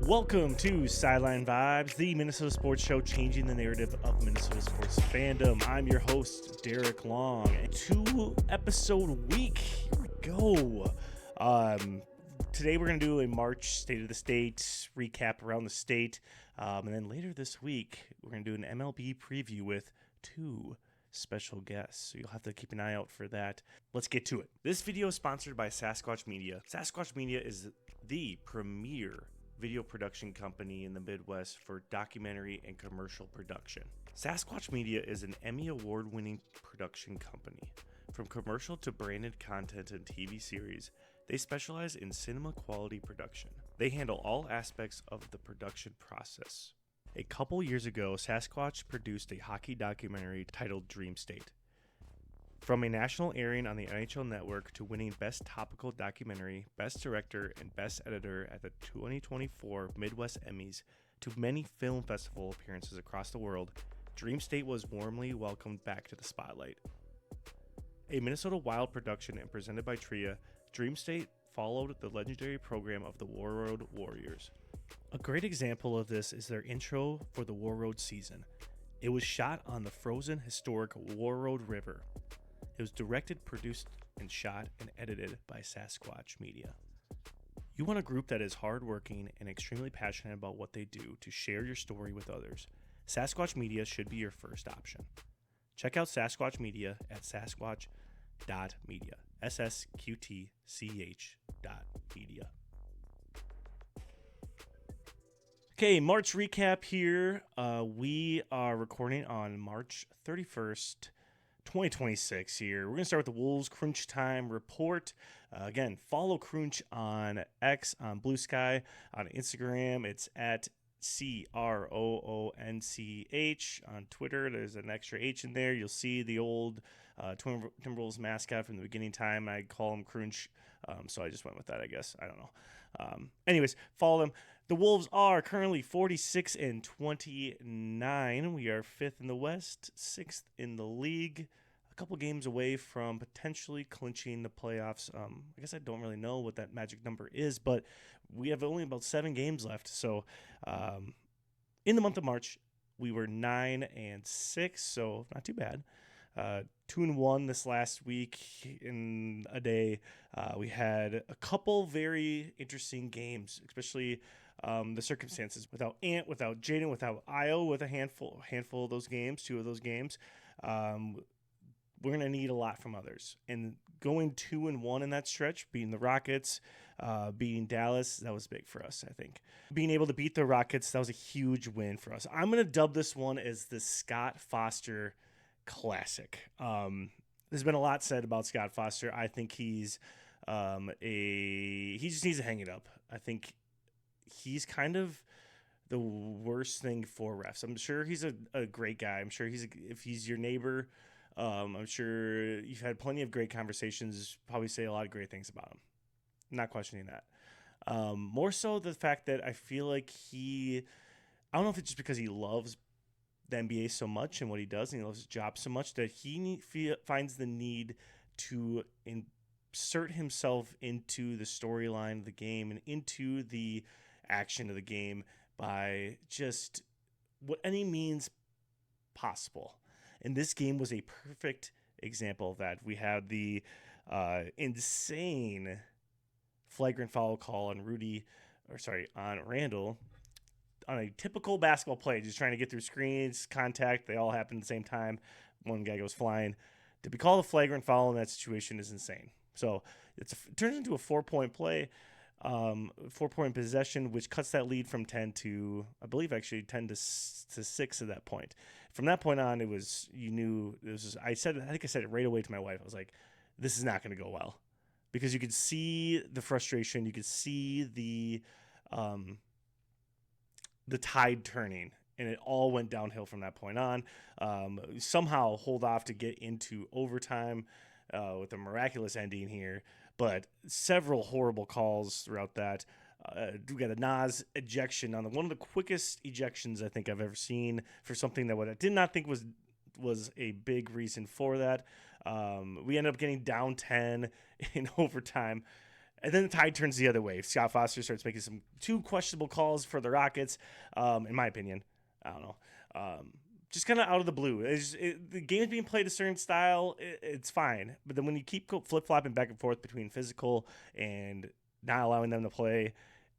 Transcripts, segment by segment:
Welcome to Sideline Vibes, the Minnesota sports show changing the narrative of Minnesota sports fandom. I'm your host, Derek Long. A 2-episode week. Here we go. Today we're going to do a March State of the State recap around the state. And then later this week, we're going to do an MLB preview with two special guests. So you'll have to keep an eye out for that. Let's get to it. This video is sponsored by SSQTCH Media. SSQTCH Media is the premier video production company in the Midwest for documentary and commercial production. SSQTCH Media is an Emmy award-winning production company. From commercial to branded content and TV series, they specialize in cinema quality production. They handle all aspects of the production process. A couple years ago, SSQTCH produced a hockey documentary titled Dream State. From a national airing on the NHL Network to winning Best Topical Documentary, Best Director, and Best Editor at the 2024 Midwest Emmys, to many film festival appearances across the world, Dream State was warmly welcomed back to the spotlight. A Minnesota Wild production and presented by TRIA, Dream State followed the legendary program of the War Road Warriors. A great example of this is their intro for the War Road season. It was shot on the frozen historic War Road River. It was directed, produced, and shot and edited by SSQTCH Media. You want a group that is hardworking and extremely passionate about what they do to share your story with others. SSQTCH Media should be your first option. Check out SSQTCH Media at sasquatch.media. SSQTCH.media. Okay, March recap here. We are recording on March 31st, 2026 here. We're going to start with the Wolves Croonch Time report. Again, follow Croonch on X, on Bluesky, on Instagram. It's at CROONCH. On Twitter, there's an extra H in there. You'll see the old Timberwolves mascot from the beginning time. I call him Croonch, so I just went with that, I guess. I don't know. Anyways, follow them. The Wolves are currently 46-29. We are 5th in the West, 6th in the league. A couple games away from potentially clinching the playoffs. I guess I don't really know what that magic number is, but we have only about 7 games left. So in the month of March, we were 9-6, so not too bad. 2-1 this last week in a day. We had a couple very interesting games, especially the circumstances. Without Ant, without Jaden, without Io, with a handful of those games, 2 of those games. We're going to need a lot from others. And going 2-1 in that stretch, beating the Rockets, beating Dallas, that was big for us, I think. Being able to beat the Rockets, that was a huge win for us. I'm going to dub this one as the Scott Foster Classic. There's been a lot said about Scott Foster. I think he just needs to hang it up. I think he's kind of the worst thing for refs. I'm sure he's a great guy. I'm sure if he's your neighbor, I'm sure you've had plenty of great conversations, probably say a lot of great things about him. I'm not questioning that. More so the fact that I feel like I don't know if it's just because he loves the NBA so much and what he does, and he loves his job so much that he finds the need to insert himself into the storyline of the game and into the action of the game by just what any means possible. And this game was a perfect example of that. We had the insane flagrant foul call on Randall on a typical basketball play, just trying to get through screens, contact. They all happen at the same time. One guy goes flying. To be called a flagrant foul in that situation is insane. So it turns into a 4-point play, 4-point possession, which cuts that lead from 10 to, I believe, actually 10 to 6 at that point. From that point on, I think I said it right away to my wife. I was like, this is not going to go well, because you could see the frustration. You could see the tide turning, and it all went downhill from that point on. Somehow hold off to get into overtime with a miraculous ending here, but several horrible calls throughout that. We got a Nas ejection on one of the quickest ejections I think I've ever seen for something that what I did not think was a big reason for that. We ended up getting down 10 in overtime. And then the tide turns the other way. Scott Foster starts making some two questionable calls for the Rockets, in my opinion. I don't know. Just kind of out of the blue. The game's being played a certain style, it's fine. But then when you keep flip-flopping back and forth between physical and not allowing them to play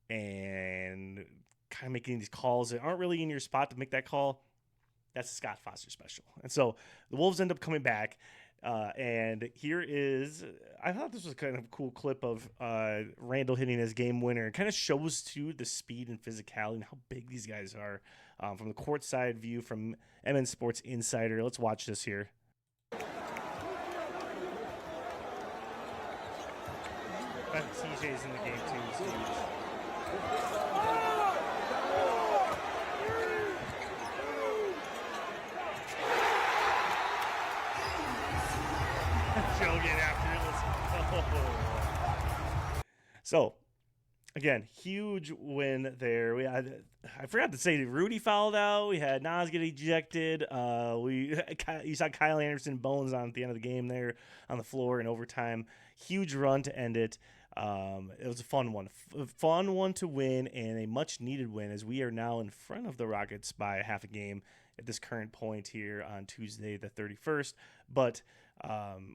and kind of making these calls that aren't really in your spot to make that call, that's a Scott Foster special. And so the Wolves end up coming back. And here is, I thought this was kind of a cool clip of Randall hitting his game winner. It kind of shows too the speed and physicality and how big these guys are from the courtside view from MN Sports Insider. Let's watch this here. TJ's in the game too. It's huge. Joe get after it. Let's go. So, again, huge win there. I forgot to say Rudy fouled out. We had Nas get ejected. You saw Kyle Anderson bones on at the end of the game there on the floor in overtime. Huge run to end it. It was a fun one to win, and a much needed win as we are now in front of the Rockets by a half a game at this current point here on Tuesday the 31st. But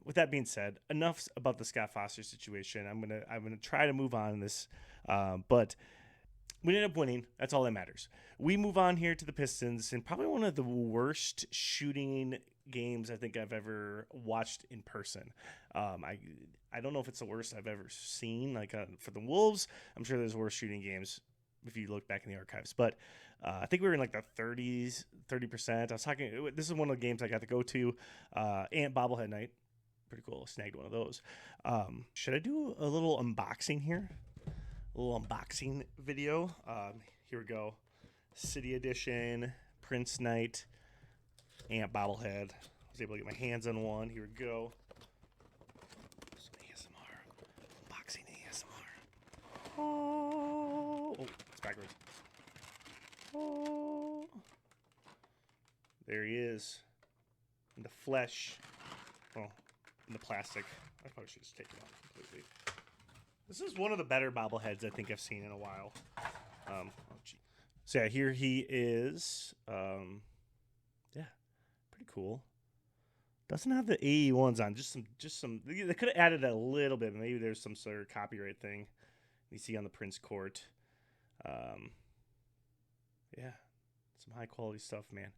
with that being said, enough about the Scott Foster situation. I'm gonna try to move on in this, but we ended up winning. That's all that matters. We move on here to the Pistons, and probably one of the worst shooting games I think I've ever watched in person. I don't know if it's the worst I've ever seen. Like for the Wolves, I'm sure there's worse shooting games if you look back in the archives, but I think we were in like the 30%. I was talking. This is one of the games I got to go to. Ant bobblehead night, pretty cool. Snagged one of those. Should I do a little unboxing here? A little unboxing video. Here we go. City Edition, Prince Night, Ant bobblehead. I was able to get my hands on one. Here we go. Some ASMR. Unboxing ASMR. Oh, it's backwards. Oh, there he is. In the flesh. Well, in the plastic. I probably should just take it off completely. This is one of the better bobbleheads I think I've seen in a while. So yeah, here he is. Yeah, pretty cool. Doesn't have the AE ones on. Just some. They could have added a little bit. Maybe there's some sort of copyright thing you see on the Prince Court. Yeah, some high quality stuff, man.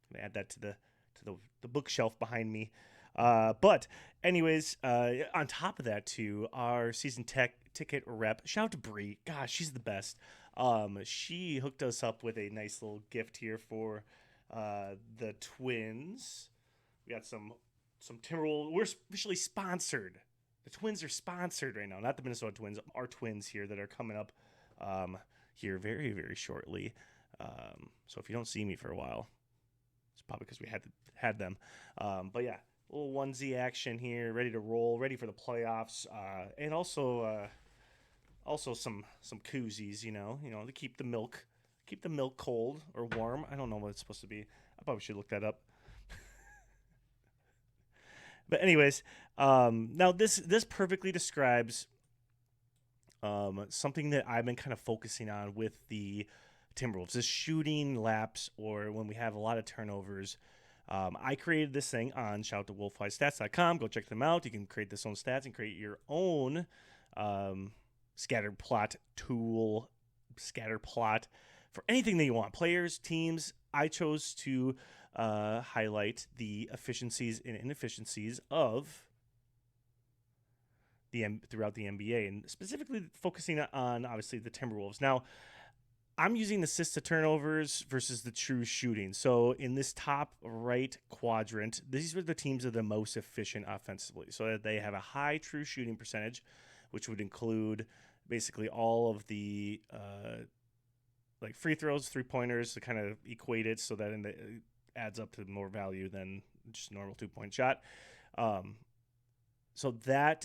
I'm gonna add that to the bookshelf behind me. But anyways, on top of that too, our season ticket rep, shout out to Bree. Gosh, she's the best. She hooked us up with a nice little gift here for the Twins. We got some Timberwolves. We're officially sponsored. The Twins are sponsored right now, not the Minnesota Twins. Our Twins here that are coming up here very, very shortly. So if you don't see me for a while, it's probably because we had them. But yeah, a little onesie action here, ready to roll, ready for the playoffs, and also some koozies, you know, to keep the milk cold or warm. I don't know what it's supposed to be. I probably should look that up. But anyways, now this perfectly describes something that I've been kind of focusing on with the Timberwolves is shooting laps, or when we have a lot of turnovers. I created this thing on shoutoutoWolfWiseStats.com. Go check them out. You can create this own stats and create your own scatter plot tool, scatter plot for anything that you want. Players, teams. I chose to highlight the efficiencies and inefficiencies of throughout the NBA, and specifically focusing on obviously the Timberwolves. Now, I'm using assists to turnovers versus the true shooting. So in this top right quadrant, these are the teams that are the most efficient offensively. So that they have a high true shooting percentage, which would include basically all of the like free throws, 3-pointers to kind of equate it so that it adds up to more value than just a normal 2-point shot. So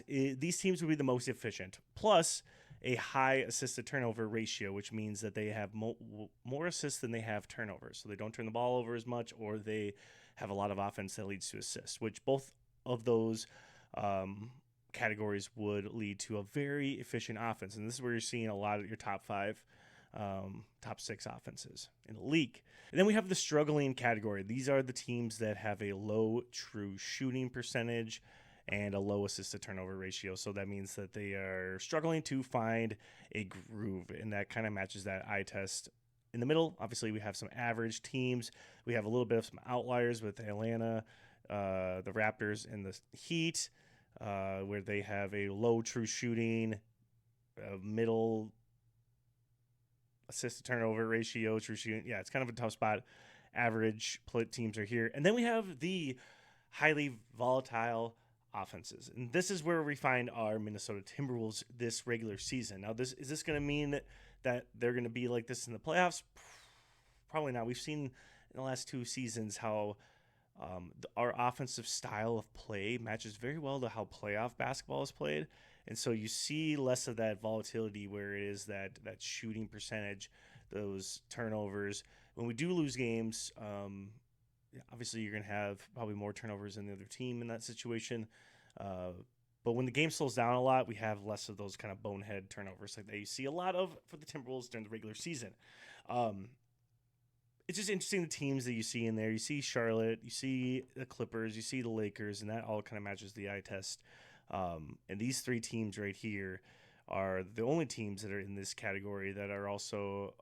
these teams would be the most efficient. Plus a high assist to turnover ratio, which means that they have more assists than they have turnovers. So they don't turn the ball over as much, or they have a lot of offense that leads to assists, which both of those categories would lead to a very efficient offense. And this is where you're seeing a lot of your top 5, top 6 offenses in the league. And then we have the struggling category. These are the teams that have a low true shooting percentage and a low assist to turnover ratio. So that means that they are struggling to find a groove, and that kind of matches that eye test. In the middle, obviously, we have some average teams. We have a little bit of some outliers with Atlanta, the Raptors, and the Heat, where they have a low true shooting, middle assist to turnover ratio, true shooting. Yeah, it's kind of a tough spot. Average teams are here. And then we have the highly volatile offenses. And this is where we find our Minnesota Timberwolves this regular season. Now, is this going to mean that they're going to be like this in the playoffs? Probably not. We've seen in the last 2 seasons how our offensive style of play matches very well to how playoff basketball is played. And so you see less of that volatility where it is that shooting percentage, those turnovers. When we do lose games, obviously you're going to have probably more turnovers than the other team in that situation. But when the game slows down a lot, we have less of those kind of bonehead turnovers like that you see a lot of for the Timberwolves during the regular season. It's just interesting the teams that you see in there. You see Charlotte, you see the Clippers, you see the Lakers, and that all kind of matches the eye test. And these 3 teams right here are the only teams that are in this category that are also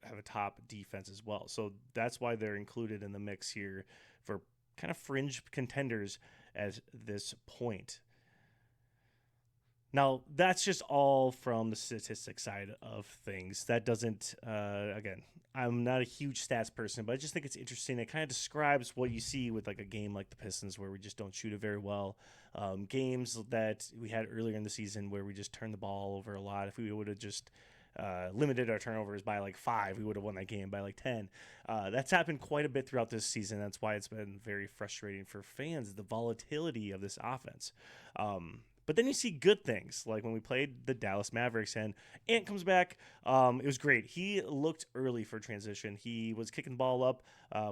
have a top defense as well. So that's why they're included in the mix here for kind of fringe contenders at this point. Now, that's just all from the statistics side of things. That doesn't, again, I'm not a huge stats person, but I just think it's interesting. It kind of describes what you see with like a game like the Pistons where we just don't shoot it very well. Games that we had earlier in the season where we just turned the ball over a lot. If we would have just limited our turnovers by like 5, we would have won that game by like 10. That's happened quite a bit throughout this season. That's why it's been very frustrating for fans, the volatility of this offense. But then you see good things, like when we played the Dallas Mavericks and Ant comes back. It was great. He looked early for transition. He was kicking the ball up,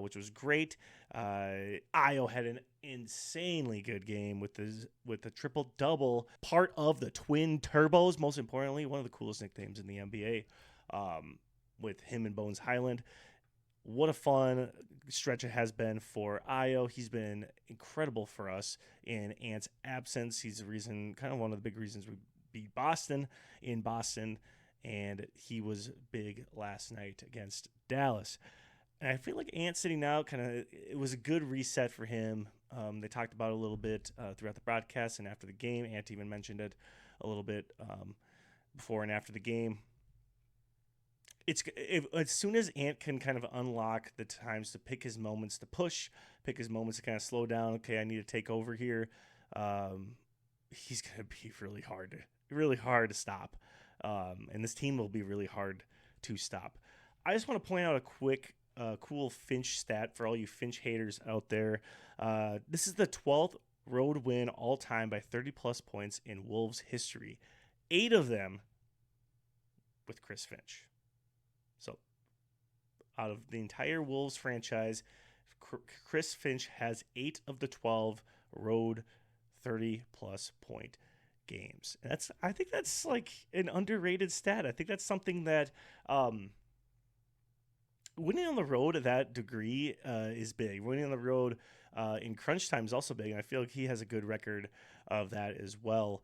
which was great. Io had an insanely good game with the triple-double, part of the Twin Turbos, most importantly, one of the coolest nicknames in the NBA, with him and Bones Highland. What a fun stretch it has been for Io. He's been incredible for us in Ant's absence. He's the reason, kind of one of the big reasons we beat Boston in Boston, and he was big last night against Dallas. And I feel like Ant sitting out, it was a good reset for him. They talked about it a little bit throughout the broadcast and after the game. Ant even mentioned it a little bit before and after the game. As soon as Ant can kind of unlock the times to pick his moments to push, pick his moments to kind of slow down. Okay, I need to take over here. He's going to be really hard to stop. And this team will be really hard to stop. I just want to point out a quick, cool Finch stat for all you Finch haters out there. This is the 12th road win all time by 30-plus points in Wolves history. 8 of them with Chris Finch. So, out of the entire Wolves franchise, Chris Finch has 8 of the 12 road 30-plus point games. And I think that's like an underrated stat. I think that's something that winning on the road at that degree is big. Winning on the road in crunch time is also big, and I feel like he has a good record of that as well.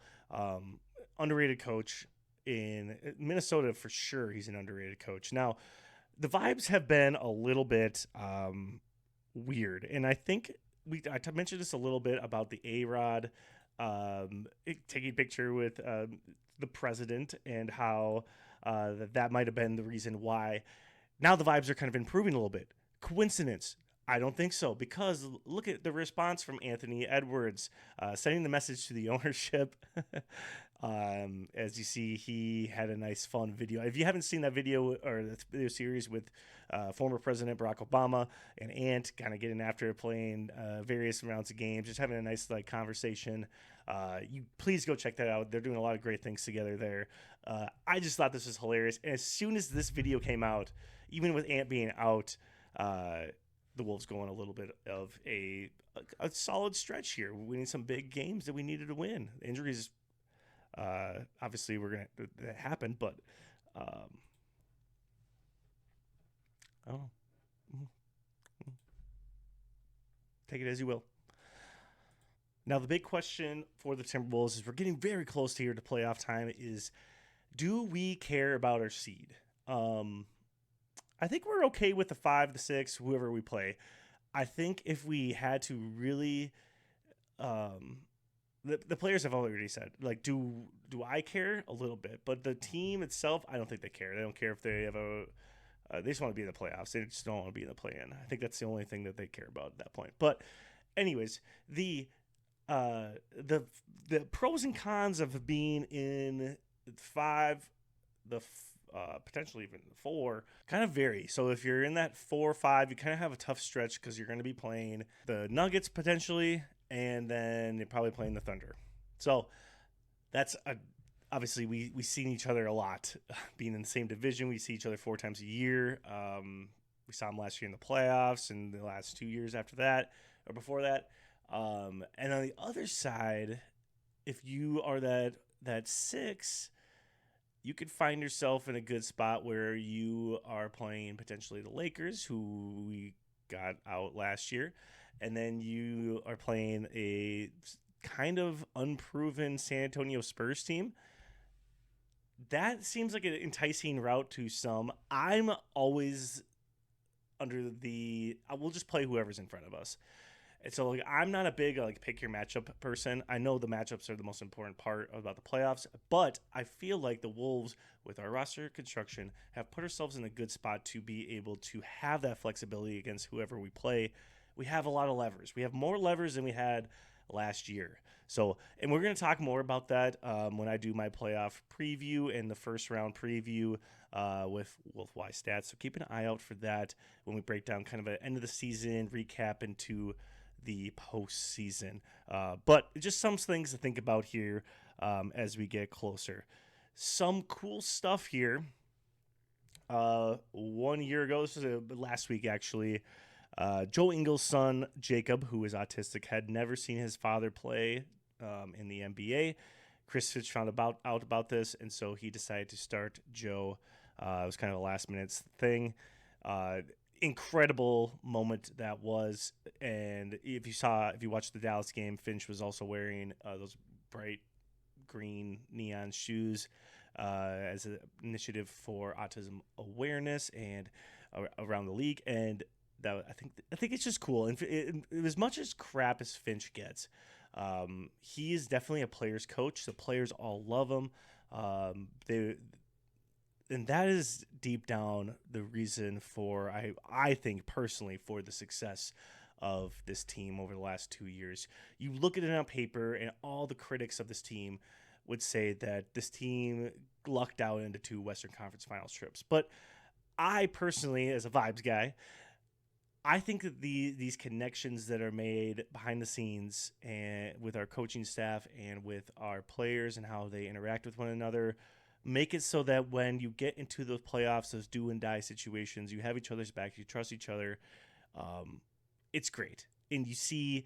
Underrated coach. In Minnesota, for sure, he's an underrated coach. Now, the vibes have been a little bit weird, and I think I mentioned this a little bit about the A-Rod taking a picture with the president and how that might have been the reason why. Now the vibes are kind of improving a little bit. Coincidence? I don't think so, because look at the response from Anthony Edwards, sending the message to the ownership. As you see, he had a nice, fun video. If you haven't seen that video or the video series with former President Barack Obama and Ant kind of getting after it, playing various rounds of games, just having a nice conversation, you please go check that out. They're doing a lot of great things together there. I just thought this was hilarious. And as soon as this video came out, even with Ant being out, the Wolves go on a little bit of a solid stretch here, winning some big games that we needed to win. Injuries, obviously, that happen, but I don't know. Take it as you will. Now, the big question for the Timberwolves is we're getting very close here to playoff time is, do we care about our seed? I think we're okay with the 5, the 6, whoever we play. I think if we had to really, the players have already said, like, do I care? A little bit. But the team itself, I don't think they care. They don't care if they have they just want to be in the playoffs. They just don't want to be in the play-in. I think that's the only thing that they care about at that point. But anyways, the pros and cons of being in 5, potentially even 4, kind of vary. So if you're in that 4 or 5, you kind of have a tough stretch because you're going to be playing the Nuggets potentially, and then you're probably playing the Thunder. So that's obviously we've seen each other a lot. Being in the same division, we see each other 4 times a year. We saw them last year in the playoffs and the last 2 years after that or before that. And on the other side, if you are that 6, you could find yourself in a good spot where you are playing potentially the Lakers, who we got out last year, and then you are playing a kind of unproven San Antonio Spurs team. That seems like an enticing route to some. I'm always under we'll just play whoever's in front of us. And so I'm not a big pick your matchup person. I know the matchups are the most important part about the playoffs, but I feel like the Wolves, with our roster construction, have put ourselves in a good spot to be able to have that flexibility against whoever we play. We have a lot of levers. We have more levers than we had last year. So, and we're going to talk more about that when I do my playoff preview and the first round preview with Y Stats. So keep an eye out for that when we break down kind of an end of the season recap into the postseason. But just some things to think about here as we get closer. Some cool stuff here. 1 year ago, this was last week actually, Joe Ingles' son, Jacob, who is autistic, had never seen his father play in the NBA. Chris Fitch found out about this, and so he decided to start Joe. It was kind of a last-minute thing. Incredible moment that was, and if you watched the Dallas game, Finch was also wearing those bright green neon shoes as an initiative for autism awareness and around the league, and that I think it's just cool. And as much as crap as Finch gets, he is definitely a player's coach. The players all love him. And that is deep down the reason for I think personally for the success of this team over the last 2 years. You look at it on paper, and all the critics of this team would say that this team lucked out into 2 Western Conference Finals trips. But I personally, as a Vibes guy, I think that these connections that are made behind the scenes and with our coaching staff and with our players and how they interact with one another make it so that when you get into those playoffs, those do and die situations, you have each other's back, you trust each other. It's great. And you see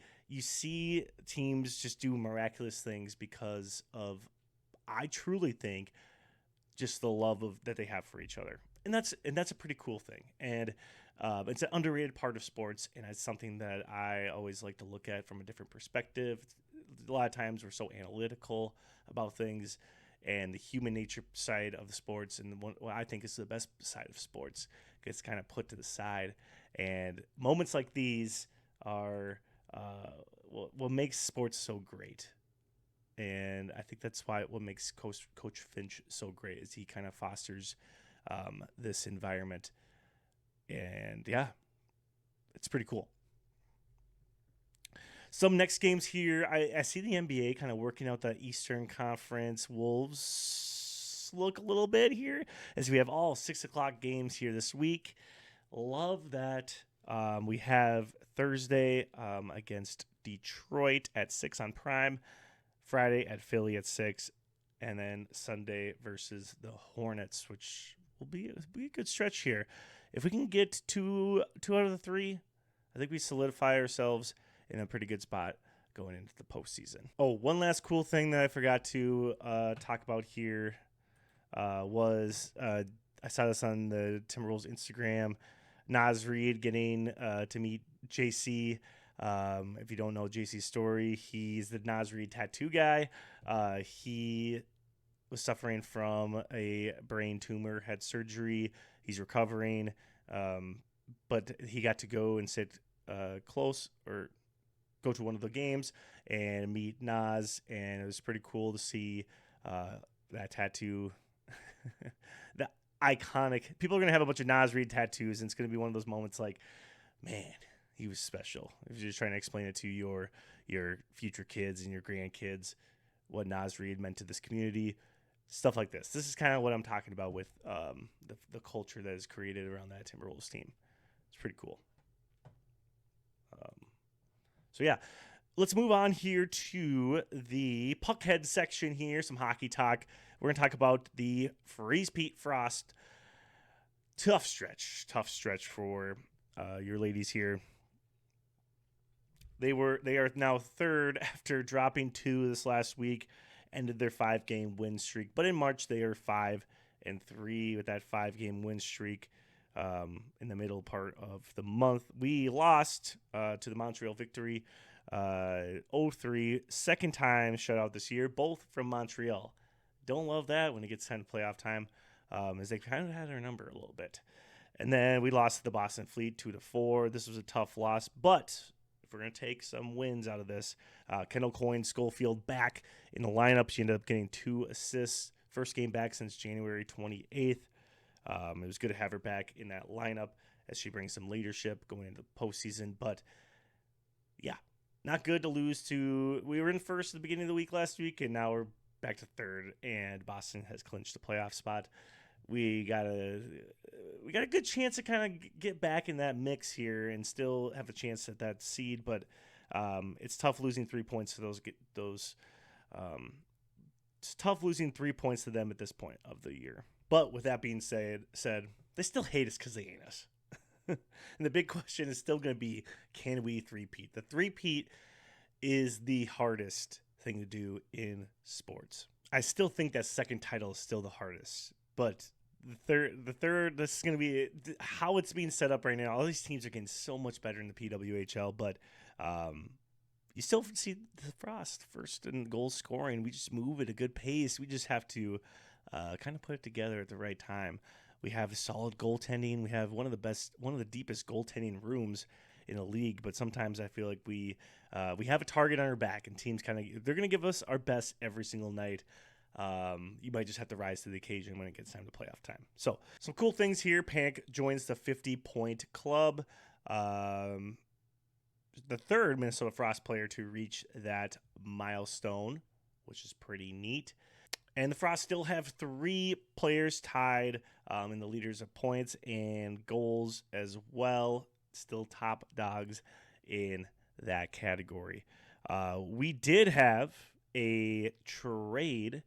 teams just do miraculous things because of, I truly think, just the love that they have for each other. And that's a pretty cool thing. And it's an underrated part of sports, and it's something that I always like to look at from a different perspective. A lot of times we're so analytical about things, and the human nature side of the sports, and what I think is the best side of sports, gets kind of put to the side. And moments like these are what makes sports so great. And I think that's what makes Coach Finch so great is he kind of fosters this environment. And yeah, it's pretty cool. Some next games here, I see the NBA kind of working out the Eastern Conference. Wolves look a little bit here as we have all 6 o'clock games here this week. Love that. We have Thursday against Detroit at 6 on Prime, Friday at Philly at 6, and then Sunday versus the Hornets, which will be a good stretch here. If we can get two out of the 3, I think we solidify ourselves in a pretty good spot going into the postseason. Oh, one last cool thing that I forgot to talk about here was I saw this on the Timberwolves Instagram. Naz Reid getting to meet JC. If you don't know JC's story, he's the Naz Reid tattoo guy. He was suffering from a brain tumor, had surgery. He's recovering, but he got to go and sit close or go to one of the games and meet Naz, and it was pretty cool to see that tattoo. The iconic. People are going to have a bunch of Naz Reid tattoos, and it's going to be one of those moments like, man, he was special. If you're just trying to explain it to your future kids and your grandkids, what Naz Reid meant to this community, stuff like this. This is kind of what I'm talking about with the culture that is created around that Timberwolves team. It's pretty cool. So yeah, let's move on here to the Puckhead section here, some hockey talk. We're going to talk about the Freezepeat Frost. Tough stretch for your ladies here. They are now third after dropping 2 this last week, ended their 5-game win streak. But in March, they are 5-3 with that 5-game win streak. In the middle part of the month, we lost to the Montreal Victory 0-3, second time shutout this year, both from Montreal. Don't love that when it gets time to playoff time, as they kind of had our number a little bit. And then we lost to the Boston Fleet 2-4. This was a tough loss, but if we're going to take some wins out of this, Kendall Coyne, Schofield back in the lineup. She ended up getting 2 assists, first game back since January 28th. It was good to have her back in that lineup as she brings some leadership going into the postseason. But, yeah, not good to lose to – we were in first at the beginning of the week last week, and now we're back to third, and Boston has clinched the playoff spot. We got a good chance to kind of get back in that mix here and still have a chance at that seed, but it's tough losing 3 points to those. It's tough losing 3 points to them at this point of the year. But with that being said, they still hate us because they ain't us. And the big question is still going to be, can we three-peat? The three-peat is the hardest thing to do in sports. I still think that second title is still the hardest, but the third, this is going to be how it's being set up right now. All these teams are getting so much better in the PWHL, but you still see the Frost first in goal scoring. We just move at a good pace. We just have to kind of put it together at the right time. We have solid goaltending. We have one of the deepest goaltending rooms in the league. But sometimes I feel like we have a target on our back, and teams they're going to give us our best every single night. You might just have to rise to the occasion when it gets time to playoff time. So some cool things here. Panic joins the 50-point club. The third Minnesota Frost player to reach that milestone, which is pretty neat. And the Frost still have 3 players tied in the leaders of points and goals as well. Still top dogs in that category. We did have a trade.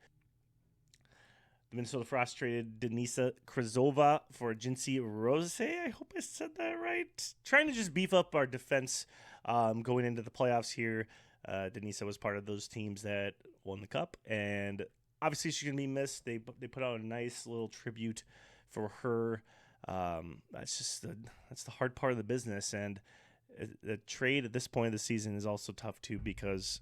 The Minnesota Frost traded Denisa Krasova for Jincy Rose. I hope I said that right. Trying to just beef up our defense going into the playoffs here. Denisa was part of those teams that won the cup, and obviously she's going to be missed. They put out a nice little tribute for her. That's the hard part of the business, and the trade at this point of the season is also tough too, because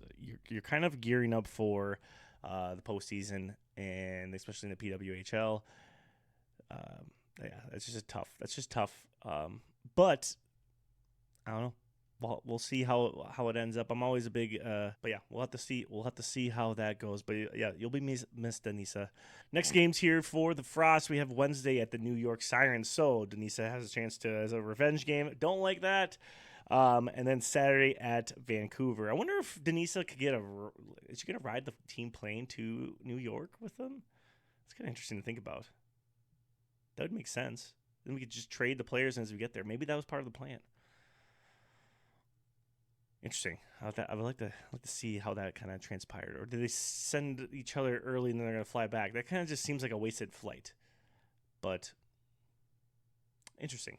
you're kind of gearing up for the postseason, and especially in the PWHL. Yeah, that's just tough. But I don't know. We'll see how it ends up. I'm always a big, but yeah, we'll have to see. We'll have to see how that goes. But yeah, you'll be missed, Denisa. Next games here for the Frost. We have Wednesday at the New York Sirens. So Denisa has a chance to as a revenge game. Don't like that. And then Saturday at Vancouver. I wonder if Denisa could is she gonna ride the team plane to New York with them? It's kind of interesting to think about. That would make sense. Then we could just trade the players as we get there. Maybe that was part of the plan. Interesting. I would like to see how that kind of transpired. Or did they send each other early and then they're going to fly back? That kind of just seems like a wasted flight. But interesting.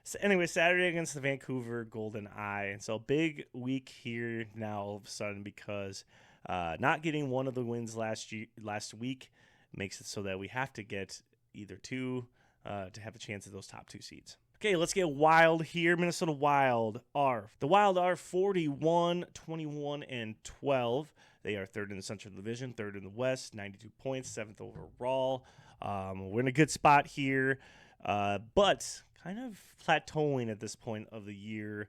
So anyway, Saturday against the Vancouver Golden Eye. And so big week here now all of a sudden because not getting one of the wins last week makes it so that we have to get either two to have a chance at those top 2 seeds. Okay, let's get wild here. Minnesota Wild are 41, 21, and 12. They are third in the Central Division, third in the West, 92 points, 7th overall. We're in a good spot here, but kind of plateauing at this point of the year.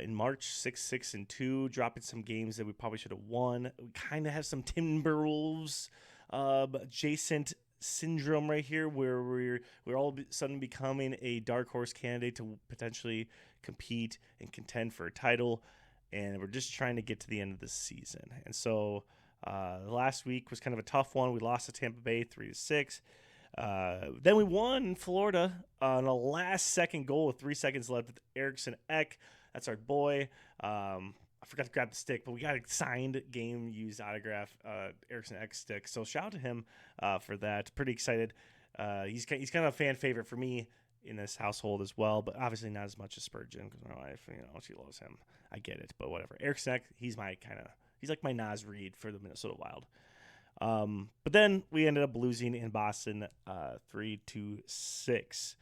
In March, 6-6-2, dropping some games that we probably should have won. We kind of have some Timberwolves adjacent syndrome right here, where we're all of a sudden becoming a dark horse candidate to potentially compete and contend for a title, and we're just trying to get to the end of the season. And so last week was kind of a tough one. We lost to Tampa Bay 3-6. Then we won in Florida on a last-second goal with 3 seconds left with Eriksson Ek. That's our boy. I forgot to grab the stick, but we got a signed game-used autograph Eriksson Ek stick. So shout out to him for that. Pretty excited. He's kind of a fan favorite for me in this household as well, but obviously not as much as Spurgeon because my wife, she loves him. I get it, but whatever. Eriksson Ek, he's like my Nas Reed for the Minnesota Wild. But then we ended up losing in Boston 3-6.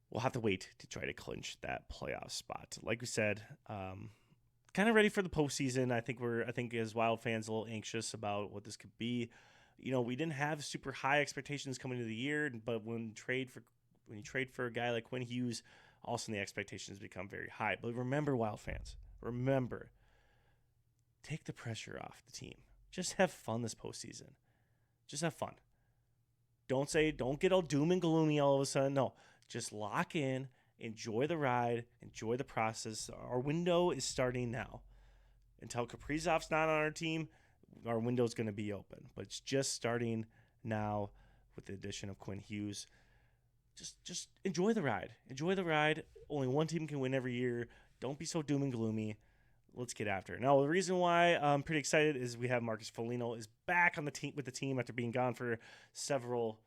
We'll have to wait to try to clinch that playoff spot. Like we said, kind of ready for the postseason. I think as Wild fans a little anxious about what this could be. We didn't have super high expectations coming into the year, but when you trade for a guy like Quinn Hughes, all of a sudden the expectations become very high. But remember, Wild fans, take the pressure off the team. Just have fun this postseason. Just have fun. Don't get all doom and gloomy all of a sudden. No, just lock in, enjoy the ride, enjoy the process. Our window is starting now. Until Kaprizov's not on our team, our window is going to be open. But it's just starting now with the addition of Quinn Hughes. Just enjoy the ride. Enjoy the ride. Only one team can win every year. Don't be so doom and gloomy. Let's get after it. Now, the reason why I'm pretty excited is we have Marcus Foligno is back on the team with the team after being gone for several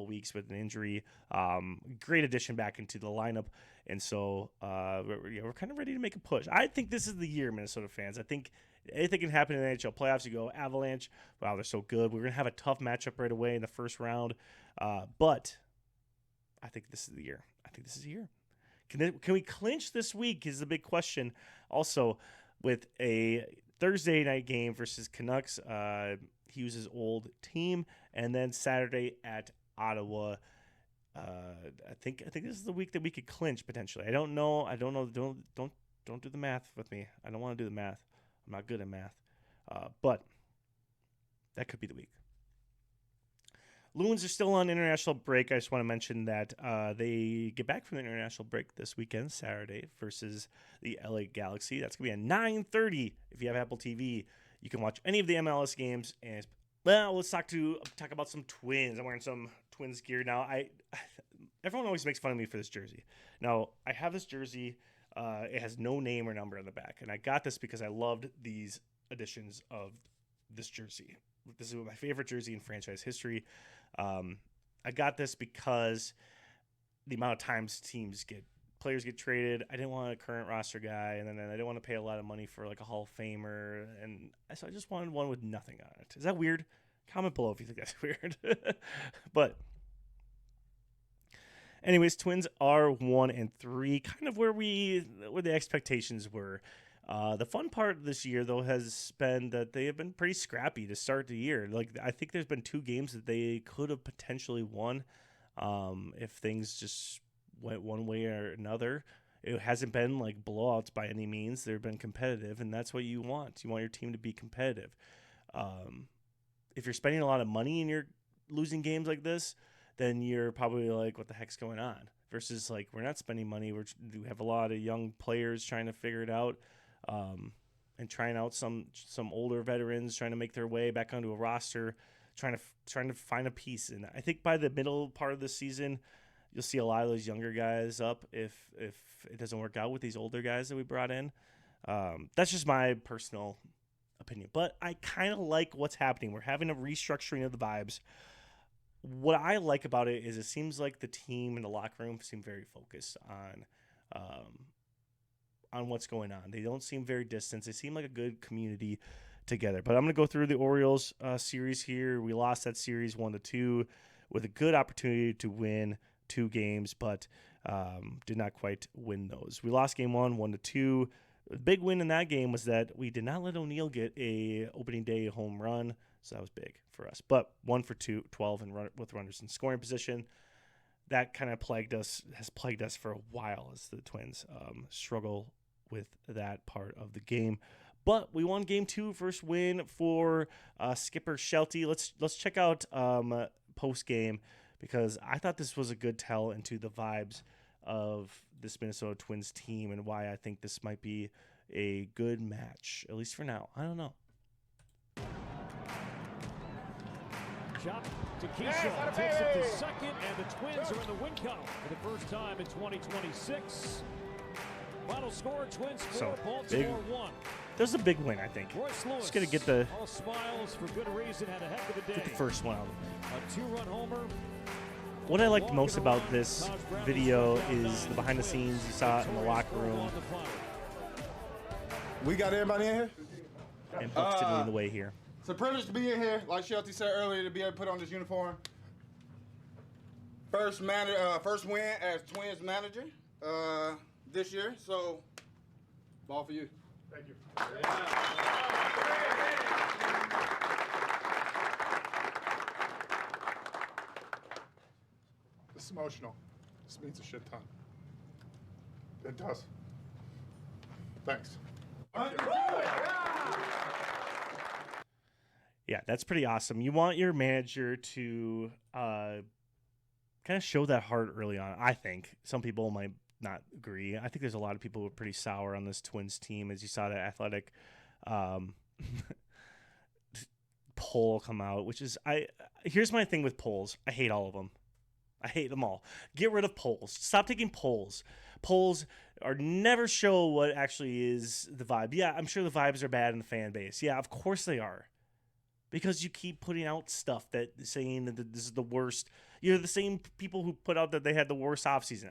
weeks with an injury. Great addition back into the lineup, and so we're kind of ready to make a push. I think this is the year, Minnesota fans. I think anything can happen in the NHL playoffs. You go Avalanche. Wow, they're so good. We're gonna have a tough matchup right away in the first round, but I think this is the year. Can we clinch this week is the big question. Also, with a Thursday night game versus Canucks, Hughes' old team, and then Saturday at Ottawa. I think this is the week that we could clinch potentially. I don't know. Don't do the math with me. I don't want to do the math. I'm not good at math, but that could be the week. Loons are still on international break. I just want to mention that they get back from the international break this weekend, Saturday, versus the LA Galaxy. That's going to be at 9:30. If you have Apple TV, you can watch any of the MLS games. And let's talk about some Twins. I'm wearing some Twins gear now. Everyone always makes fun of me for this jersey. Now, I have this jersey. It has no name or number on the back, and I got this because I loved these editions of this jersey. This is my favorite jersey in franchise history. I got this because the amount of times players get traded. I didn't want a current roster guy, and then I didn't want to pay a lot of money for like a Hall of Famer, and so I just wanted one with nothing on it. Is that weird? Comment below if you think that's weird. But anyways, Twins are 1-3, kind of where the expectations were. The fun part this year, though, has been that they have been pretty scrappy to start the year. Like, I think there's been 2 games that they could have potentially won if things just went one way or another. It hasn't been like blowouts by any means. They've been competitive, and that's what you want. You want your team to be competitive. If you're spending a lot of money and you're losing games like this, then you're probably like, what the heck's going on? Versus, like, we're not spending money. We have a lot of young players trying to figure it out. And trying out some older veterans trying to make their way back onto a roster, trying to find a piece. And I think by the middle part of the season, you'll see a lot of those younger guys up if it doesn't work out with these older guys that we brought in. That's just my personal opinion. But I kind of like what's happening. We're having a restructuring of the vibes. what I like about it is it seems like the team in the locker room seem very focused on what's going on. They don't seem very distant. They seem like a good community together. But I'm going to go through the Orioles series here. We lost that series 1-2 with a good opportunity to win 2 games, but did not quite win those. We lost game 1, 1-2. The big win in that game was that we did not let O'Neill get a opening day home run, so that was big for us. But 1 for 12 and with runners in scoring position. That kind of has plagued us for a while as the Twins struggle with that part of the game. But we won game 2, first win for skipper Shelty. Let's check out post game, because I thought this was a good tell into the vibes of this Minnesota Twins team and why I think this might be a good match, at least for now. I don't know. Chop to Keyshawn, takes it to second, and the Twins are in the win column for the first time in 2026. Final score, Twins 4, Baltimore 1. That was a big win, I think. Just gonna get the all smiles for good reason, had a heck of a day. Get the first one out. A 2-run homer. What I liked most about this video is the behind the scenes you saw in the locker room. We got everybody in here? And Buxton leading the way here. It's a privilege to be in here, like Shelty said earlier, to be able to put on this uniform. First win as Twins manager this year, so ball for you. Thank you. This is emotional. This means a shit ton. It does. Thanks. Yeah, that's pretty awesome. You want your manager to kind of show that heart early on, I think. Some people might not agree. I think there's a lot of people who are pretty sour on this Twins team, as you saw that athletic poll come out, which is here's my thing with polls. I hate all of them. I hate them all. Get rid of polls. Stop taking polls. Polls are never show what actually is the vibe. Yeah, I'm sure the vibes are bad in the fan base. Yeah, of course they are. Because you keep putting out stuff that saying that this is the worst. You're the same people who put out that they had the worst offseason.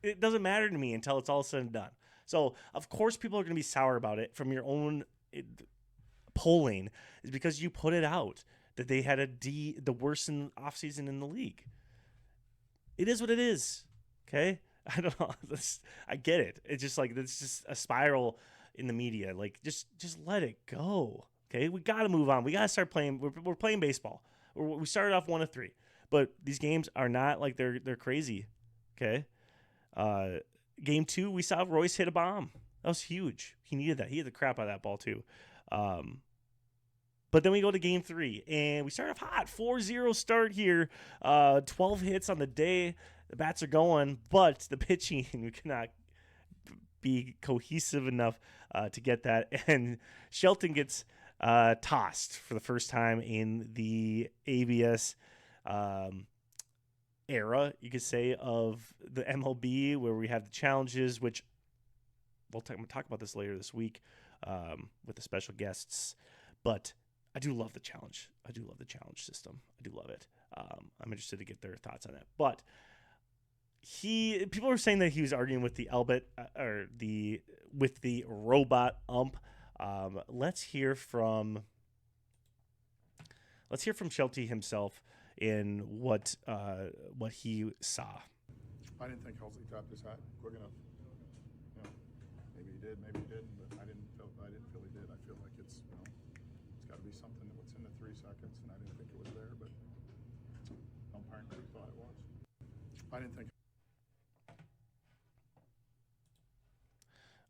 It doesn't matter to me until it's all said and done. So, of course, people are going to be sour about it from your own polling, is because you put it out that they had the worst offseason in the league. It is what it is. Okay? I don't know. I get it. It's just like, it's just a spiral in the media. Like, just let it go. Okay? We got to move on. We got to start playing. We're playing baseball. We started off 1-3. But these games are not like they're crazy. Okay? Game 2, we saw Royce hit a bomb. That was huge. He needed that. He hit the crap out of that ball too. But then we go to game 3, and we start off hot. 4-0 start here. 12 hits on the day. The bats are going, but the pitching, we cannot be cohesive enough to get that. And Shelton gets tossed for the first time in the ABS era, you could say, of the MLB, where we have the challenges, which we'll talk about this later this week with the special guests. But I do love the challenge. I do love the challenge system. I do love it. I'm interested to get their thoughts on that. But people were saying that he was arguing with the with the robot ump. Let's hear from Shelty himself in what he saw. I didn't think Halsey dropped his hat quick enough. You know, maybe he did, maybe he didn't, but I didn't feel he did. I feel like it's got to be something that's in the 3 seconds, and I didn't think it was there, but umpire crew thought it was. I didn't think.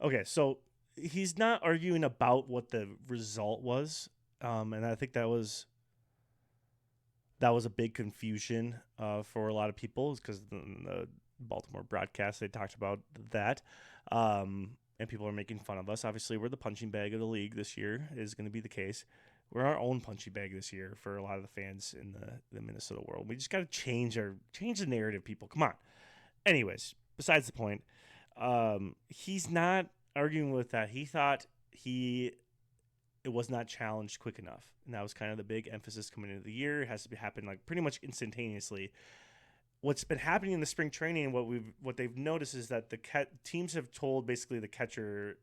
Okay, so he's not arguing about what the result was, and I think that was a big confusion for a lot of people, because the Baltimore broadcast, they talked about that, and people are making fun of us. Obviously, we're the punching bag of the league this year, is going to be the case. We're our own punching bag this year for a lot of the fans in the Minnesota world. We just got to change the narrative, people. Come on. Anyways, besides the point, he's not arguing with that. He thought he it was not challenged quick enough. And that was kind of the big emphasis coming into the year. It has to happen like pretty much instantaneously. What's been happening in the spring training, what they've noticed is that the teams have told basically the catcher,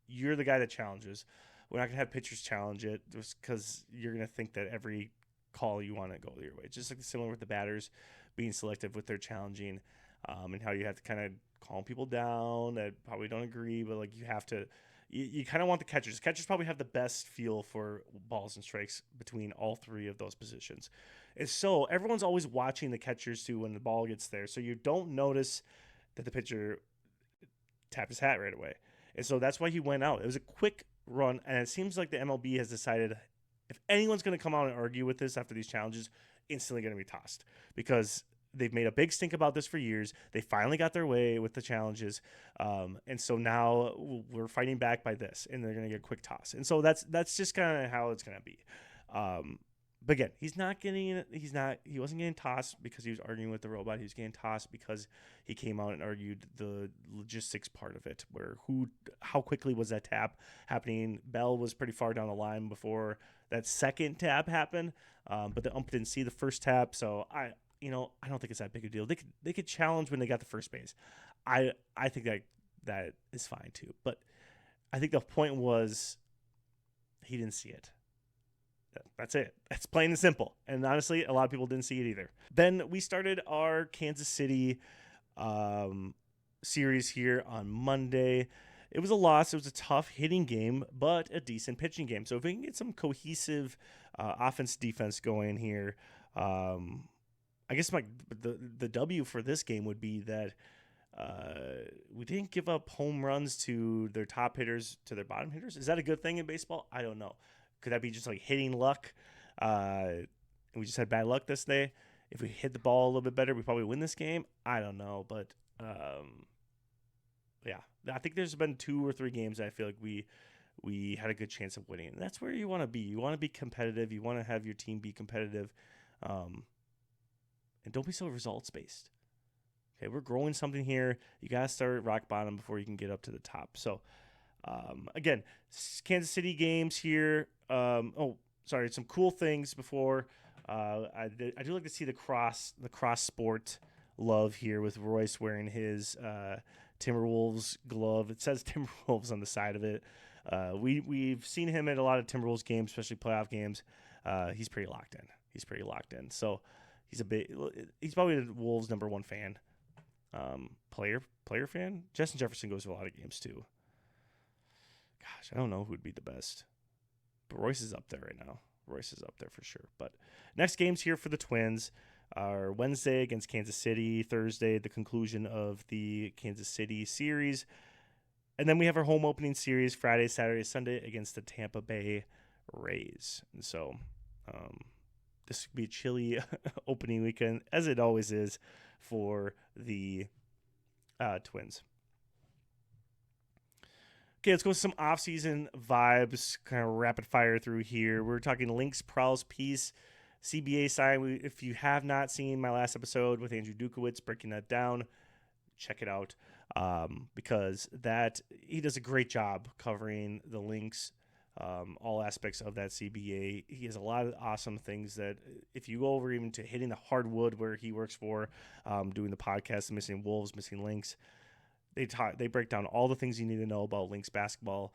you're the guy that challenges. We're not going to have pitchers challenge it just because you're going to think that every call you want to go your way. Just like similar with the batters being selective with their challenging, and how you have to kind of calm people down that probably don't agree, but like you have to, you kind of want the catchers. Catchers probably have the best feel for balls and strikes between all three of those positions. And so everyone's always watching the catchers too when the ball gets there. So you don't notice that the pitcher tapped his hat right away. And so that's why he went out. It was a quick run, and it seems like the MLB has decided if anyone's going to come out and argue with this after these challenges, instantly going to be tossed because they've made a big stink about this for years. They finally got their way with the challenges. And so now we're fighting back by this, and they're going to get a quick toss. And so that's just kind of how it's going to be. But again, he wasn't getting tossed because he was arguing with the robot. He was getting tossed because he came out and argued the logistics part of it, where how quickly was that tap happening? Bell was pretty far down the line before that second tap happened, but the ump didn't see the first tap. So I don't think it's that big a deal. They could challenge when they got the first base. I think that is fine too. But I think the point was he didn't see it. That's it. That's plain and simple. And honestly, a lot of people didn't see it either. Then we started our Kansas City series here on Monday. It was a loss. It was a tough hitting game, but a decent pitching game. So if we can get some cohesive offense-defense going here, I guess the W for this game would be that we didn't give up home runs to their top hitters to their bottom hitters. Is that a good thing in baseball? I don't know. Could that be just like hitting luck? And we just had bad luck this day. If we hit the ball a little bit better, we probably win this game. I don't know, but yeah, I think there's been 2 or 3 games that I feel like we had a good chance of winning. And that's where you want to be. You want to be competitive. You want to have your team be competitive, and don't be so results based. Okay, we're growing something here. You got to start at rock bottom before you can get up to the top. So. Again, Kansas City games here. Some cool things before. I do like to see the cross sport love here with Royce wearing his Timberwolves glove. It says Timberwolves on the side of it. We've seen him at a lot of Timberwolves games, especially playoff games. He's pretty locked in. So he's probably the Wolves' #1 fan. Player fan. Justin Jefferson goes to a lot of games too. Gosh, I don't know who would be the best. But Royce is up there right now. Royce is up there for sure. But next games here for the Twins are Wednesday against Kansas City, Thursday, the conclusion of the Kansas City series. And then we have our home opening series Friday, Saturday, Sunday against the Tampa Bay Rays. And so this could be a chilly opening weekend, as it always is for the Twins. Okay, let's go with some off-season vibes, kind of rapid fire through here. We're talking Lynx, Prowls, piece, CBA sign. If you have not seen my last episode with Andrew Dukowitz breaking that down, check it out because he does a great job covering the Lynx, all aspects of that CBA. He has a lot of awesome things that if you go over even to hitting the hardwood where he works for, doing the podcast, Missing Wolves, Missing Lynx, They break down all the things you need to know about Lynx basketball.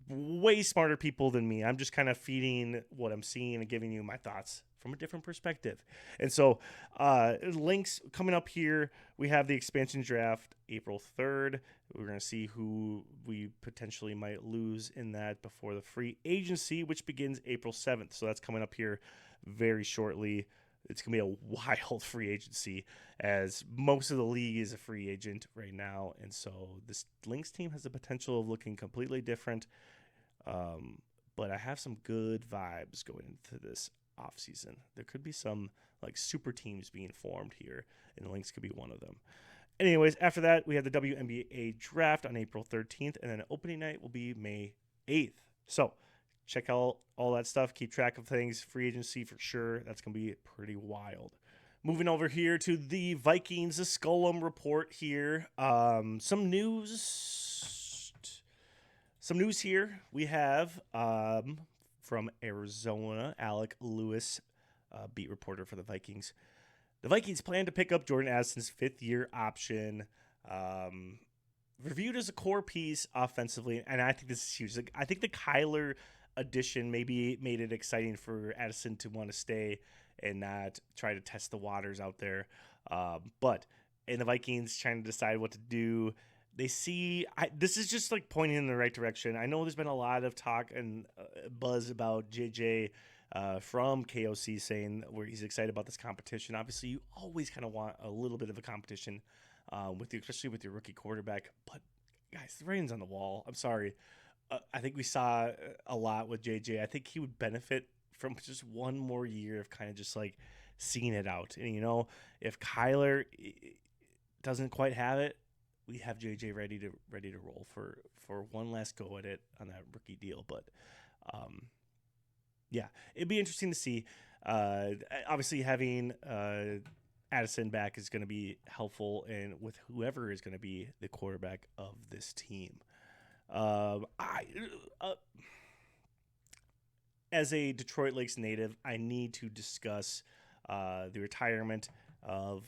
Way smarter people than me. I'm just kind of feeding what I'm seeing and giving you my thoughts from a different perspective. And so Lynx coming up here, we have the expansion draft April 3rd. We're going to see who we potentially might lose in that before the free agency, which begins April 7th. So that's coming up here very shortly. It's going to be a wild free agency as most of the league is a free agent right now. And so this Lynx team has the potential of looking completely different. But I have some good vibes going into this offseason. There could be some like super teams being formed here, and the Lynx could be one of them. Anyways, after that, we have the WNBA draft on April 13th, and then opening night will be May 8th. So check out all that stuff. Keep track of things. Free agency for sure. That's going to be pretty wild. Moving over here to the Vikings, the Skolum report here. Some news here. We have from Arizona, Alec Lewis, beat reporter for the Vikings. The Vikings plan to pick up Jordan Addison's fifth-year option. Reviewed as a core piece offensively, and I think this is huge. Like, I think the Kyler addition maybe made it exciting for Addison to want to stay and not try to test the waters out there. But the Vikings trying to decide what to do, they see this is just like pointing in the right direction. I know there's been a lot of talk and buzz about JJ from KOC saying where he's excited about this competition. Obviously, you always kind of want a little bit of a competition especially with your rookie quarterback. But guys, the writing's on the wall. I'm sorry. I think we saw a lot with JJ. I think he would benefit from just one more year of kind of just like seeing it out. And, if Kyler doesn't quite have it, we have JJ ready to roll for one last go at it on that rookie deal. But, yeah, it'd be interesting to see. Obviously, having Addison back is going to be helpful, and with whoever is going to be the quarterback of this team. As a Detroit Lakes native, I need to discuss the retirement of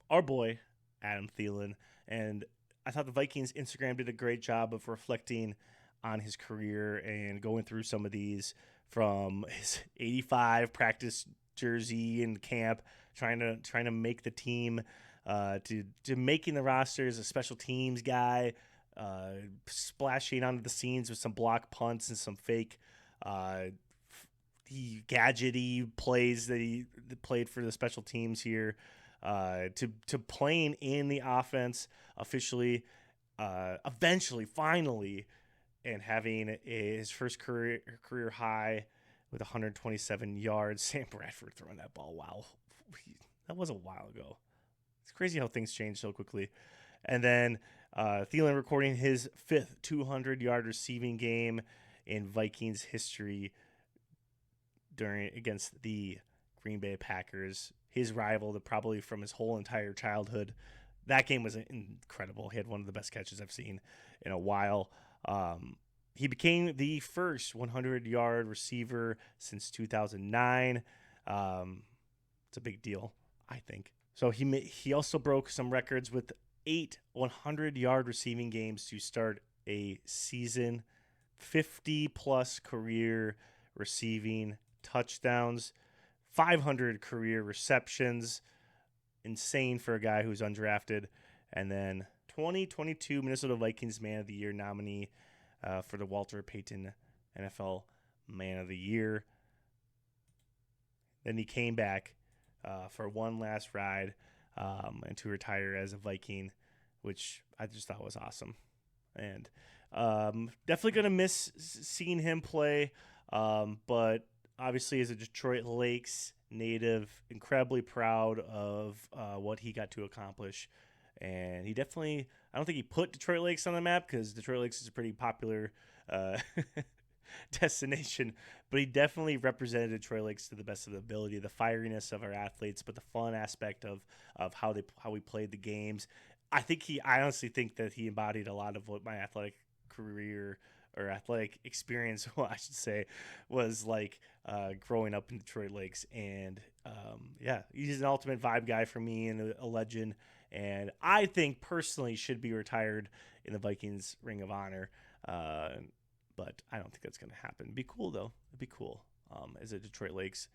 our boy, Adam Thielen. And I thought the Vikings Instagram did a great job of reflecting on his career and going through some of these from his 85 practice jersey in camp, trying to make the team, to making the roster as a special teams guy, splashing onto the scenes with some block punts and some fake gadgety plays that he played for the special teams here, to playing in the offense officially, eventually, finally, and having his first career high with 127 yards. Sam Bradford throwing that ball. Wow. That was a while ago. It's crazy how things change so quickly. And then Thielen recording his fifth 200-yard receiving game in Vikings history against the Green Bay Packers, his rival probably from his whole entire childhood. That game was incredible. He had one of the best catches I've seen in a while. He became the first 100-yard receiver since 2009. It's a big deal, I think. So he also broke some records with 8 100-yard receiving games to start a season, 50-plus career receiving touchdowns, 500 career receptions. Insane for a guy who's undrafted. And then 2022 Minnesota Vikings Man of the Year nominee for the Walter Payton NFL Man of the Year. Then he came back for one last ride and to retire as a Viking, which I just thought was awesome. And definitely going to miss seeing him play, but obviously as a Detroit Lakes native, incredibly proud of what he got to accomplish. And he definitely, I don't think he put Detroit Lakes on the map because Detroit Lakes is a pretty popular destination, but he definitely represented Detroit Lakes to the best of the ability, the fieriness of our athletes, but the fun aspect of how we played the games. I honestly think that he embodied a lot of what my athletic career or athletic experience, I should say, was like growing up in Detroit Lakes. And yeah, he's an ultimate vibe guy for me and a legend. And I think personally should be retired in the Vikings Ring of Honor. But I don't think that's going to happen. It'd be cool, though. It'd be cool as a Detroit Lakes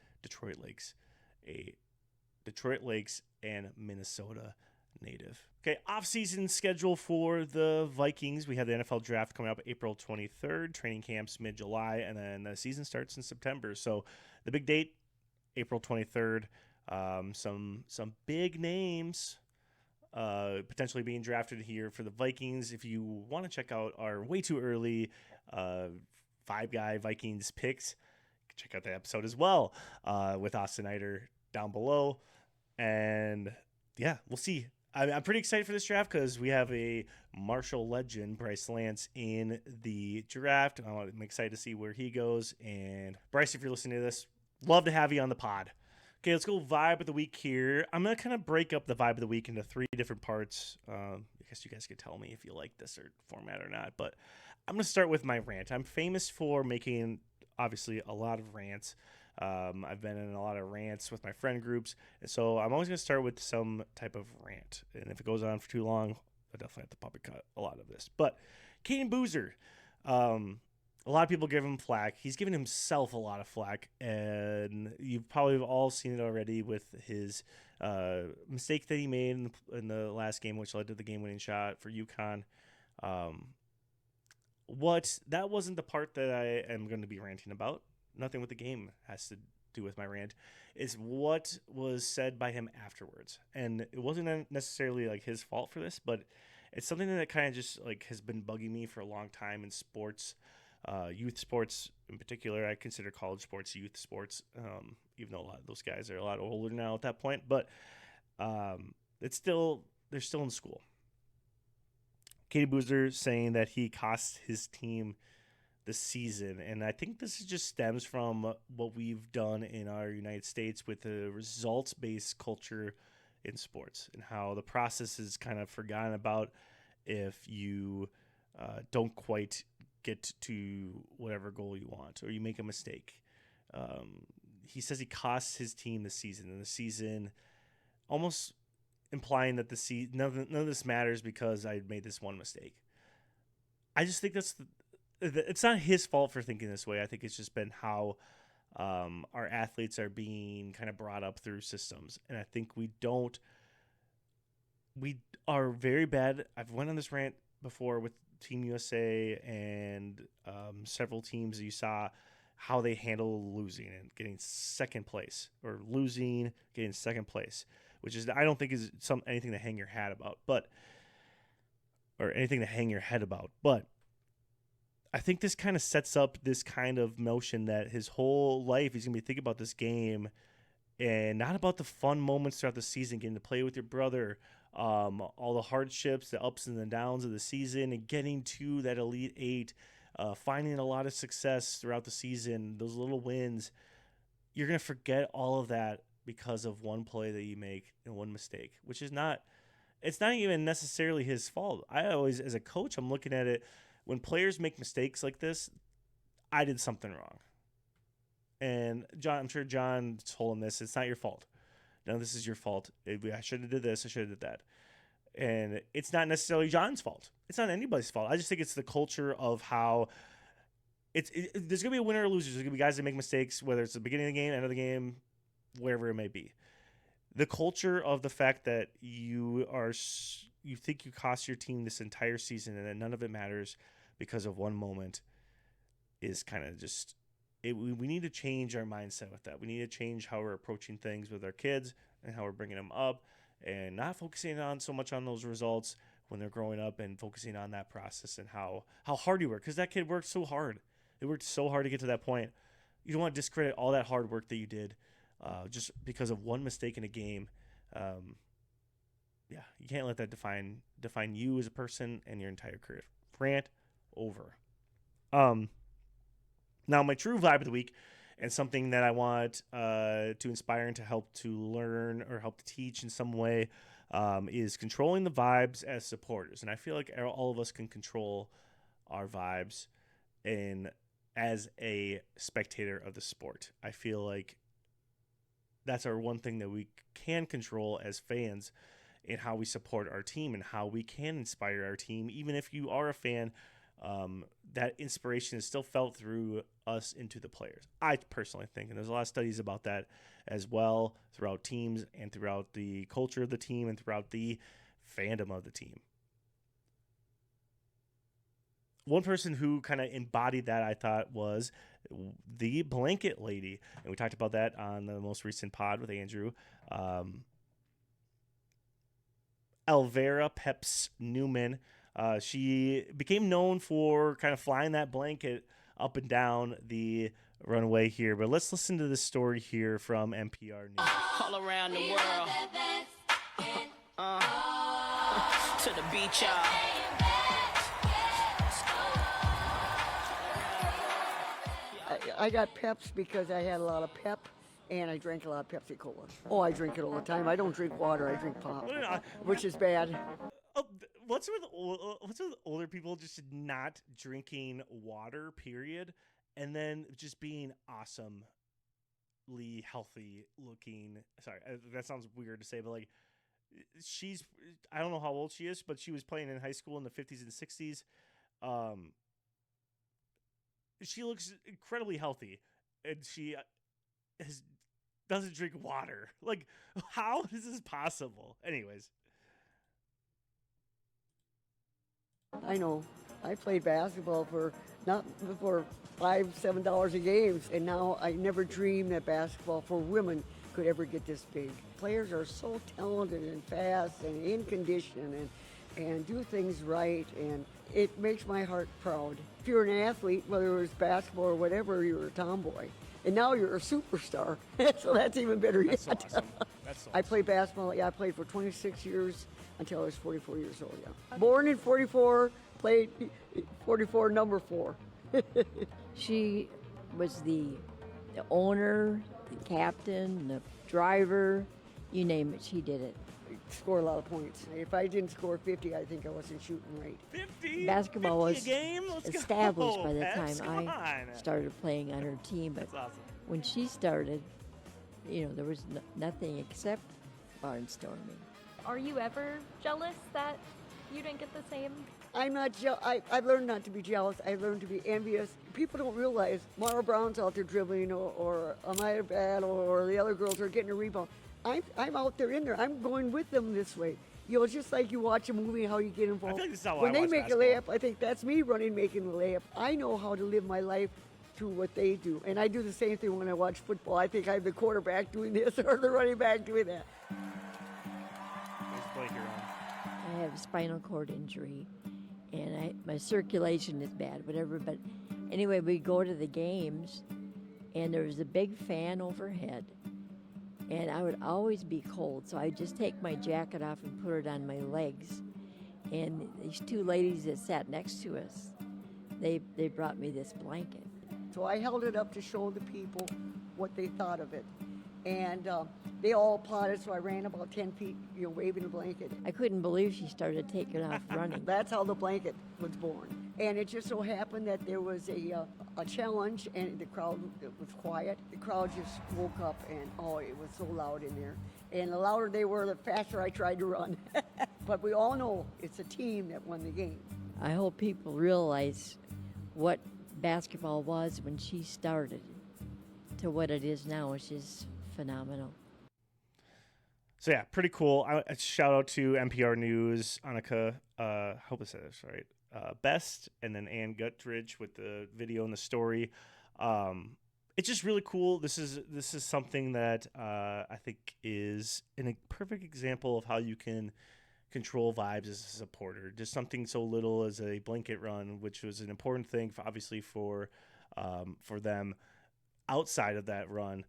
and Minnesota native. Okay, off-season schedule for the Vikings. We have the NFL draft coming up April 23rd, training camps mid-July, and then the season starts in September. So the big date, April 23rd. Some big names potentially being drafted here for the Vikings. If you want to check out our way too early five-guy Vikings picks, check out that episode as well with Austin Eider down below. And yeah, we'll see. I'm pretty excited for this draft because we have a Marshall legend, Bryce Lance, in the draft. I'm excited to see where he goes. And Bryce, if you're listening to this, love to have you on the pod. Okay, let's go vibe of the week here. I'm going to kind of break up the vibe of the week into 3 different parts. I guess you guys could tell me if you like this or format or not. But I'm going to start with my rant. I'm famous for making obviously a lot of rants. I've been in a lot of rants with my friend groups, and so I'm always going to start with some type of rant. And if it goes on for too long, I definitely have to puppet cut a lot of this. But Caden Boozer, a lot of people give him flack. He's given himself a lot of flack, and you've probably all seen it already with his mistake that he made in the last game, which led to the game-winning shot for UConn. That wasn't the part that I am going to be ranting about. Nothing with the game has to do with my rant. It's what was said by him afterwards, and it wasn't necessarily like his fault for this, but it's something that kind of just like has been bugging me for a long time in sports. Youth sports in particular. I consider college sports youth sports, even though a lot of those guys are a lot older now at that point. But they're still in school. Katie Boozer saying that he cost his team the season, and I think this just stems from what we've done in our United States with the results-based culture in sports, and how the process is kind of forgotten about if you don't quite get to whatever goal you want, or you make a mistake. He says he costs his team the season, and the season almost implying that none of this matters because I made this one mistake. I just think it's not his fault for thinking this way. I think it's just been how our athletes are being kind of brought up through systems, and I think we are very bad. I've went on this rant before with Team USA and several teams. You saw how they handle losing and getting second place, or losing, getting second place, which is, I don't think is anything to hang your hat about, or anything to hang your head about. But I think this kind of sets up this kind of notion that his whole life he's going to be thinking about this game and not about the fun moments throughout the season, getting to play with your brother, all the hardships, the ups and the downs of the season, and getting to that Elite Eight, finding a lot of success throughout the season, those little wins. You're going to forget all of that because of one play that you make and one mistake, which is it's not even necessarily his fault. I always, as a coach, I'm looking at it, when players make mistakes like this, I did something wrong. And I'm sure John told him this, it's not your fault. No, this is your fault. I should have did this. I should have did that. And it's not necessarily John's fault. It's not anybody's fault. I just think it's the culture of how there's going to be a winner or loser. There's going to be guys that make mistakes, whether it's the beginning of the game, end of the game, wherever it may be. The culture of the fact that you think you cost your team this entire season and that none of it matters because of one moment is kind of just... We need to change our mindset with that. We need to change how we're approaching things with our kids and how we're bringing them up, and not focusing on so much on those results when they're growing up, and focusing on that process and how hard you work, because that kid worked so hard. It worked so hard to get to that point. You don't want to discredit all that hard work that you did just because of one mistake in a game. You can't let that define you as a person and your entire career. Rant over. Now, my true vibe of the week, and something that I want to inspire and to help to learn or help to teach in some way, is controlling the vibes as supporters. And I feel like all of us can control our vibes as a spectator of the sport. I feel like that's our one thing that we can control as fans, in how we support our team and how we can inspire our team. Even if you are a fan, that inspiration is still felt through us into the players, I personally think. And there's a lot of studies about that as well, throughout teams and throughout the culture of the team and throughout the fandom of the team. One person who kind of embodied that, I thought, was the blanket lady. And we talked about that on the most recent pod with Andrew. Elvira Peps Newman. She became known for kind of flying that blanket up and down the runway here. But let's listen to this story here from NPR News. All around the world. To the beach, y'all. I got Peps because I had a lot of pep, and I drank a lot of Pepsi Cola. Oh, I drink it all the time. I don't drink water. I drink pop, which is bad. What's with older people just not drinking water, period? and then just being awesomely healthy looking. Sorry, that sounds weird to say, but like I don't know how old she is, but she was playing in high school in the 50s and 60s. She looks incredibly healthy, and she doesn't drink water. Like, how is this possible? Anyways. I know. I played basketball for $5, $7 a game, and now I never dreamed that basketball for women could ever get this big. Players are so talented and fast and in condition and do things right, and it makes my heart proud. If you're an athlete, whether it was basketball or whatever, you're a tomboy. And now you're a superstar, so that's even better yet. That's awesome. That's awesome. I played basketball. Yeah, I played for 26 years until I was 44 years old. Yeah, born in 44, played 44, number 4. She was the owner, the captain, the driver, you name it, she did it. Score a lot of points. If I didn't score 50, I think I wasn't shooting right. 50? Basketball 50 was a game? Let's established go, by the Peps, time I started playing on her team. But That's awesome. when she started, there was nothing except barnstorming. Are you ever jealous that you didn't get the same? I'm not I've learned not to be jealous. I've learned to be envious. People don't realize Mara Brown's out there dribbling, or Amaya Battle, or the other girls are getting a rebound. I'm out there in there. I'm going with them this way. Just like you watch a movie, how you get involved. I feel like this is how when I they watch make basketball. a layup, I think that's me making the layup. I know how to live my life through what they do. And I do the same thing when I watch football. I think I'm the quarterback doing this or the running back doing that. I have a spinal cord injury, and my circulation is bad, whatever. But anyway, we go to the games, and there was a big fan overhead, and I would always be cold, so I'd just take my jacket off and put it on my legs. And these two ladies that sat next to us, they brought me this blanket. So I held it up to show the people what they thought of it. And they all applauded, so I ran about 10 feet, waving the blanket. I couldn't believe she started taking off running. That's how the blanket was born. And it just so happened that there was a challenge, and the crowd was quiet. The crowd just woke up, and it was so loud in there. And the louder they were, the faster I tried to run. But we all know it's a team that won the game. I hope people realize what basketball was when she started to what it is now, which is phenomenal. So yeah, pretty cool. A shout out to NPR News, Annika, hope I said this right, Best, and then Ann Guttridge with the video and the story. It's just really cool. This is something that I think is a perfect example of how you can control vibes as a supporter. Just something so little as a blanket run, which was an important thing, obviously for them outside of that run,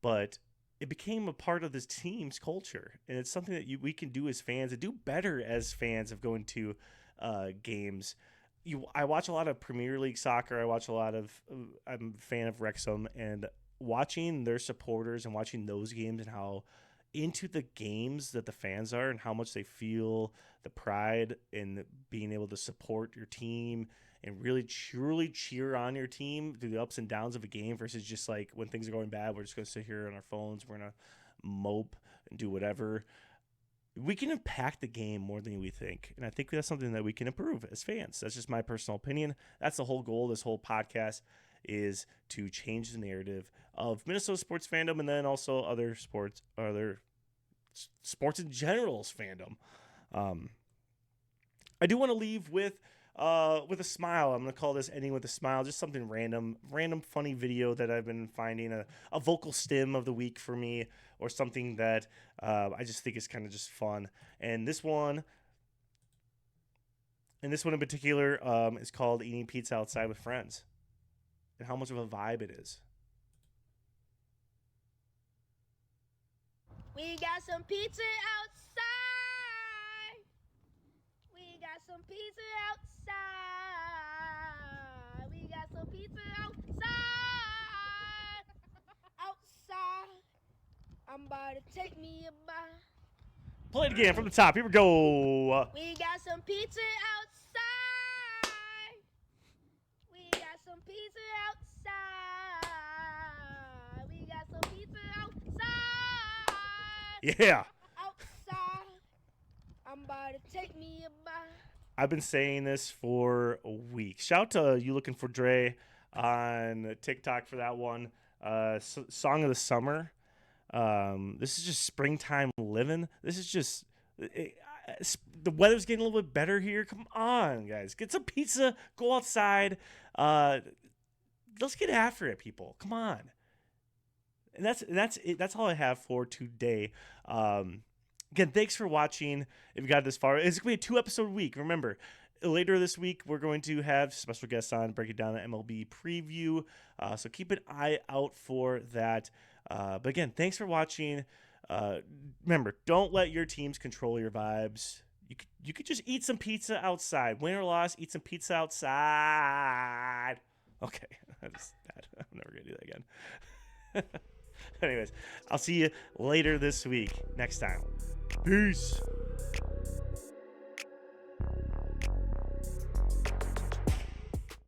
but it became a part of this team's culture, and it's something that we can do as fans and do better as fans of going to games. I watch a lot of Premier League soccer. I'm a fan of Wrexham, and watching their supporters and watching those games and how into the games that the fans are and how much they feel the pride in being able to support your team and really truly cheer on your team through the ups and downs of a game versus just like when things are going bad, we're just going to sit here on our phones, we're going to mope and do whatever. We can impact the game more than we think, and I think that's something that we can improve as fans. That's just my personal opinion. That's the whole goal of this whole podcast, is to change the narrative of Minnesota sports fandom and then also other sports in general's fandom. I do want to leave with a smile. I'm going to call this ending with a smile. Just something random funny video that I've been finding, a vocal stim of the week for me, or something that I just think is kind of just fun. And this one in particular is called Eating Pizza Outside with Friends, and how much of a vibe it is. We got some pizza outside. We got some pizza outside. We got some pizza outside. Outside. I'm about to take me a bite. Play it again from the top. Here we go. We got some pizza outside. We got some pizza outside. Yeah. Outside, I'm about to take me a bite. I've been saying this for a week. Shout out to You Looking for Dre on TikTok for that one. Song of the Summer. This is just springtime living. This is just... the weather's getting a little bit better here. Come on, guys. Get some pizza. Go outside. Let's get after it, people. Come on. And that's it. That's all I have for today. Again, thanks for watching. If you got this far, it's going to be a 2-episode week. Remember, later this week, we're going to have special guests on breaking down the MLB preview. So keep an eye out for that. But again, thanks for watching. Remember, don't let your teams control your vibes. You could just eat some pizza outside. Win or loss, eat some pizza outside. Okay, that's bad. I'm never going to do that again. Anyways, I'll see you later this week. Next time. Peace.